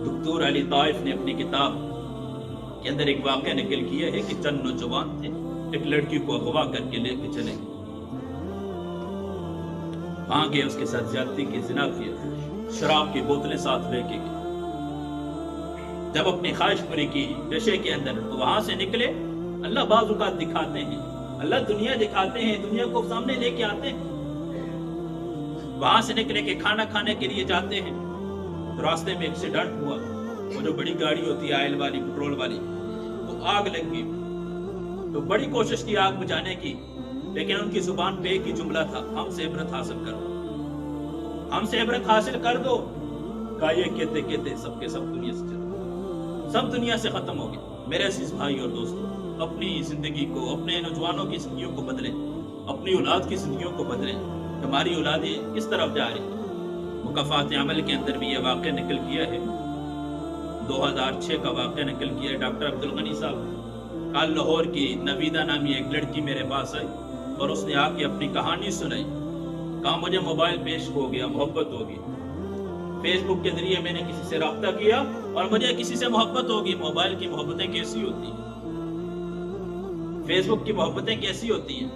دکتور علی طائف نے اپنی کتاب کے اندر ایک واقعہ نقل کیا ہے کہ چند نوجوان تھے، ایک لڑکی کو اغوا کر کے لے کے چلے گئے، وہاں گئے، اس کے ساتھ زیادتی کی، زنا کیا، شراب کی بوتلیں ساتھ لے کے گئے، جب اپنی خواہش پوری کی نشے کے اندر تو وہاں سے نکلے۔ اللہ بعض اوقات دکھاتے ہیں، اللہ دنیا دکھاتے ہیں، دنیا کو سامنے لے کے آتے ہیں۔ وہاں سے نکلے کہ کھانا کھانے کے لیے جاتے ہیں، تو راستے میں ایکسیڈنٹ ہوا، وہ جو بڑی گاڑی ہوتی ہے آئل والی، پٹرول والی، وہ آگ لگ گئی، تو بڑی کوشش کی آگ بجھانے کی، لیکن ان کی زبان پہ ایک ہی جملہ تھا، ہم سے عبرت حاصل کرو، ہم سے عبرت حاصل کر دو۔ کہا یہ کہتے کہتے سب کے سب دنیا سے چلے گئے، سب دنیا سے ختم ہو گئے۔ میرے عزیز بھائی اور دوستو، اپنی زندگی کو، اپنے نوجوانوں کی زندگیوں کو بدلیں، اپنی اولاد کی زندگیوں کو بدلیں۔ ہماری اولادیں کس طرف جا رہی ہیں؟ مکافات عمل کے اندر بھی یہ واقعہ نقل کیا ہے، 2006 کا واقعہ نقل کیا ہے۔ ڈاکٹر عبدالغنی صاحب، کل لاہور کی نویدہ نامی ایک لڑکی میرے پاس آئی اور اس نے آ کے اپنی کہانی سنائی، کہا مجھے موبائل پیش ہو گیا، محبت ہوگی، فیس بک کے ذریعے میں نے کسی سے رابطہ کیا اور مجھے کسی سے محبت ہوگی۔ موبائل کی محبتیں کیسی ہوتی ہیں؟ فیس بک کی محبتیں کیسی ہوتی ہیں؟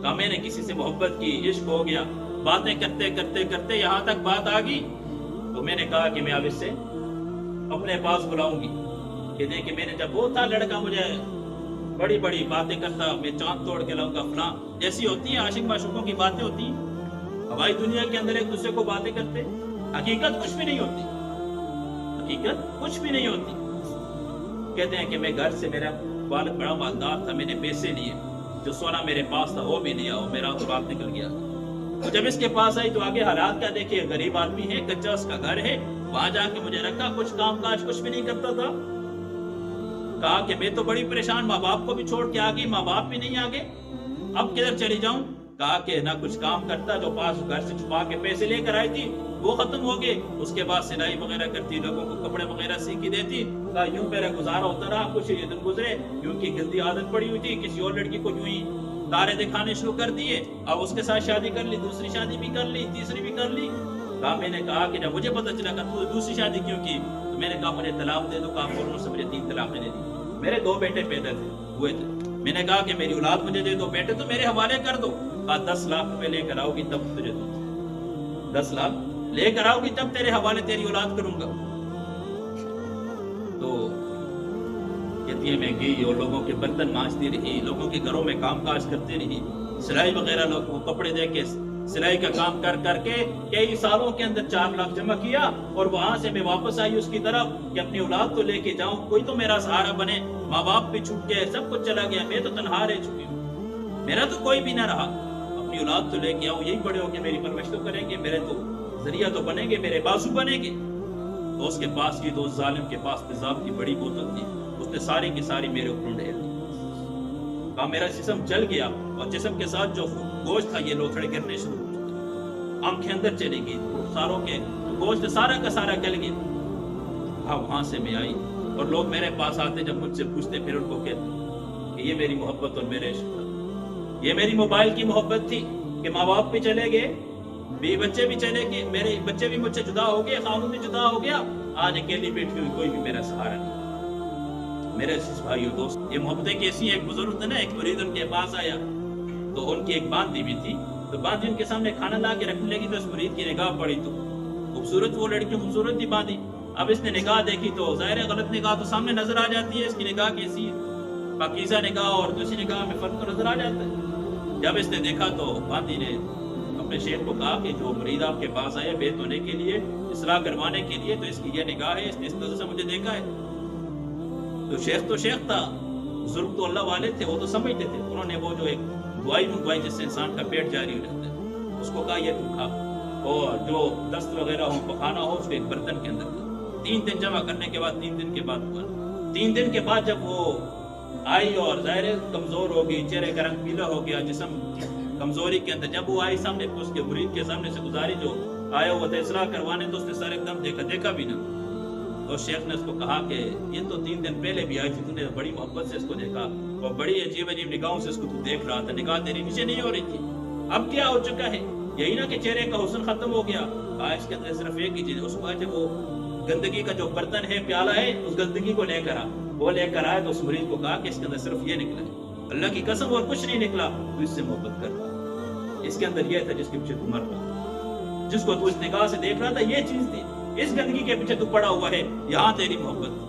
کہا میں نے کسی سے محبت کی، عشق ہو گیا، باتیں کرتے کرتے کرتے یہاں تک بات آ گئی، تو میں نے کہا کہ میں اب اس سے اپنے پاس بلاؤں گی کہ دیکھیں میں نے جب وہ تھا لڑکا مجھے بڑی بڑی باتیں کرتا، میں چاند توڑ کے لاؤں گا فلاں، جیسی ہوتی ہیں عاشق معشوقوں کی باتیں ہوتی ہیں ہوائی دنیا کے اندر، ایک دوسرے کو باتیں کرتے، حقیقت کچھ بھی نہیں ہوتی، حقیقت کچھ بھی نہیں ہوتی۔ کہتے ہیں کہ میں گھر سے، میرا والد بڑا مالدار تھا، میں نے پیسے لیے، جو سونا میرے پاس تھا وہ بھی لیا، وہ میرا بات نکل گیا۔ تو جب اس کے پاس آئی تو آگے حالات کیا دیکھے، غریب آدمی ہے، کچا اس کا گھر ہے، وہاں جا کے مجھے رکھا، کچھ کام کاج کچھ بھی نہیں کرتا تھا۔ کہا کہ میں تو بڑی پریشان، ماں باپ کو بھی چھوڑ کے آگئی، ماں باپ بھی نہیں آگے، اب کدھر چلی جاؤں؟ کہا کہ نہ کچھ کام کرتا، جو پاس گھر سے چھپا کے پیسے لے کر آئی تھی وہ ختم ہو گئے، اس کے بعد سلائی وغیرہ کرتی، لوگوں کو کپڑے وغیرہ سی کے دیتی۔ کہا یوں میرا گزارا ہوتا رہا، کچھ یہ دن گزرے، یوں کی گندی عادت پڑی ہوئی تھی، کسی اور لڑکی کو یوں ہی تارے دکھانے شروع کر دیے، اب اس کے ساتھ شادی کر لی، دوسری شادی بھی کر لی، تیسری بھی کر لی۔ کہا میں نے کہا کہ جب مجھے پتہ چلا کہ تو دوسری شادی کیوں کی، تو میں نے کہا مجھے طلاق دے دو۔ کہا فوراً سے مجھے 3 طلاقیں دے دی۔ میرے 2 بیٹے پیدا ہوئے تھے، میں نے کہا کہ میری اولاد مجھے دے دو، بیٹے تو میرے حوالے کر دو۔ کہا 10 لاکھ روپے لے کر آؤ گی تب تجھے دوں، 10 لاکھ لے کر آؤ گی تب تیرے حوالے تیری اولاد کروں گا۔ تو کہتی ہے میں گئی اور لوگوں کے برتن مانجتی رہی، لوگوں کے گھروں میں کام کاج کرتی رہی، سلائی وغیرہ، لوگ کو کپڑے دے کے سلائی کا کام کر کر کے کئی سالوں کے اندر 4 لاکھ جمع کیا، اور وہاں سے میں واپس آئی اس کی طرف کہ اپنی اولاد تو لے کے جاؤں، کوئی تو میرا سہارا بنے، ماں باپ بھی چھوٹ گئے، سب کچھ چلا گیا، میں تو تنہا رہ چکی ہوں، میرا تو کوئی بھی نہ رہا، اپنی اولاد تو لے کے آؤں، یہی بڑے ہو کے میری پرورش تو کریں گے، میرے تو ذریعہ تو بنیں گے، میرے بازو بنیں گے۔ تو اس کے پاس کی، تو اس ظالم کے پاس تیزاب کی بڑی بوتل تھی، اس نے ساری کی ساری میرے اوپر ڈھیر دی۔ کہا میرا جسم جل گیا، اور جسم کے ساتھ جو گوشت تھا یہ لوتھڑے گرنے شروع ہو چکے، آنکھیں اندر چلی گئی، ساروں کے گوشت سارا کا سارا گل گیا۔ کہا وہاں سے میں آئی، اور لوگ میرے پاس آتے، جب مجھ سے پوچھتے پھر ان کو کہتے کہ یہ میری محبت اور میرے عشق تھا، یہ میری موبائل کی محبت تھی کہ ماں باپ بھی چلے گئے، بھی بچے بھی چلے گئے، میرے بچے بھی مجھ سے جدا ہو گئے، خامد بھی جدا ہو گیا، آج اکیلی بیٹھی ہوئی، کوئی بھی میرا سہارا نہیں۔ میرے عزیز بھائیو دوست، یہ محبتیں کیسی ہیں؟ ایک بزرگ تھے نا، ایک مرید ان کے پاس آیا، تو ان کی ایک باندھی بھی تھی، تو باندھی ان کے سامنے کھانا لا کے رکھنے لگی، تو اس مرید کی نگاہ پڑی، تو خوبصورت وہ لڑکی، خوبصورت تھی باندھی، اب اس نے نگاہ دیکھی تو ظاہر غلط نگاہ تو سامنے نظر آ جاتی ہے، اس کی نگاہ کیسی ہے، پاکیزہ نگاہ اور دوسری نگاہ میں فرق تو نظر آ جاتا ہے۔ جب اس نے دیکھا تو باندھی نے اپنے شیخ کو کہا کہ جو مرید آپ کے پاس آیا بیت ہونے کے لیے، اصلاح کروانے کے لیے، تو اس کی یہ نگاہ ہے، اس نے اس نظر سے مجھے دیکھا ہے۔ تو شیخ تھا، بزرگ تو اللہ والے تھے، وہ تو سمجھتے تھے، انہوں نے وہ جو ایک دوائی منگوائی جس سے انسان کا پیٹ جاری ہو جاتا ہے، اس کو کہا یہ تم کھا، اور جو دست وغیرہ ہو، پخانا ہو، اس کو ایک برتن کے اندر کر، 3 دن جمع کرنے کے بعد 3 دن کے بعد ہوا، 3 دن کے بعد جب وہ آئی اور ظاہر کمزور ہو گئی، چہرے کا رنگ پیلا ہو گیا، جسم کمزوری کے اندر، جب وہ آئی سامنے اس کے مرید کے سامنے سے گزاری، جو آیا ہوا تھا اصلاح کروانے، تو اس نے سارے ایک دم دیکھا بھی نہ، تو شیخ نے اس کو کہا کہ یہ تو 3 دن پہلے بھی آئی تھی، تو نے بڑی محبت سے اس کو دیکھا، اور بڑی عجیب نگاہوں سے اس کو تو دیکھ رہا تھا، نگاہ تیری نیچے نہیں ہو رہی تھی، اب کیا ہو چکا ہے؟ یہی نہ کہ چہرے کا حسن ختم ہو گیا، اس کے اندر صرف ایک ہی چیز، اس کو جب وہ گندگی کا جو برتن ہے، پیالہ ہے، اس گندگی کو لے کر آ. وہ لے کر آئے تو اس مریض کو کہا کہ اس کے اندر صرف یہ نکلا ہے، اللہ کی قسم اور کچھ نہیں نکلا. تو اس سے محبت کر رہا، اس کے اندر یہ تھا جس کے پیچھے تو مر رہا، جس کو تو اس نگاہ سے دیکھ رہا تھا، یہ چیز تھی. اس گندگی کے پیچھے تو پڑا ہوا ہے، یہاں تیری محبت.